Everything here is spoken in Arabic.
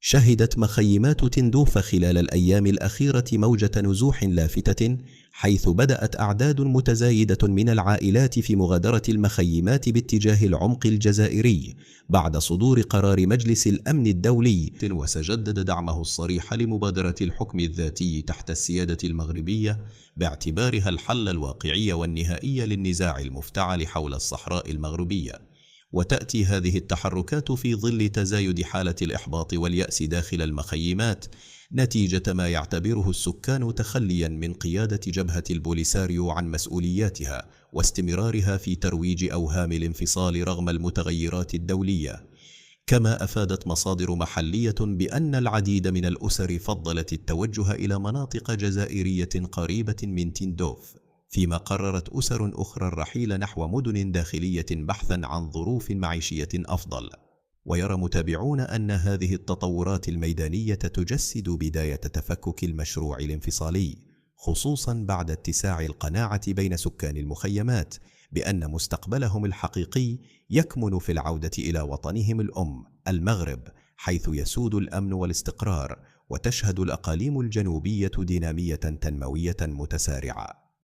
شهدت مخيمات تندوف خلال الأيام الأخيرة موجة نزوح لافتة، حيث بدأت أعداد متزايدة من العائلات في مغادرة المخيمات باتجاه العمق الجزائري بعد صدور قرار مجلس الأمن الدولي، وسجدد دعمه الصريح لمبادرة الحكم الذاتي تحت السيادة المغربية باعتبارها الحل الواقعي والنهائي للنزاع المفتعل حول الصحراء المغربية. وتأتي هذه التحركات في ظل تزايد حالة الإحباط واليأس داخل المخيمات نتيجة ما يعتبره السكان تخليا من قيادة جبهة البوليساريو عن مسؤولياتها واستمرارها في ترويج أوهام الانفصال رغم المتغيرات الدولية. كما أفادت مصادر محلية بأن العديد من الأسر فضلت التوجه إلى مناطق جزائرية قريبة من تندوف، فيما قررت أسر أخرى الرحيل نحو مدن داخلية بحثا عن ظروف معيشية أفضل. ويرى متابعون أن هذه التطورات الميدانية تجسد بداية تفكك المشروع الانفصالي، خصوصا بعد اتساع القناعة بين سكان المخيمات بأن مستقبلهم الحقيقي يكمن في العودة إلى وطنهم الأم المغرب، حيث يسود الأمن والاستقرار وتشهد الأقاليم الجنوبية دينامية تنموية متسارعة.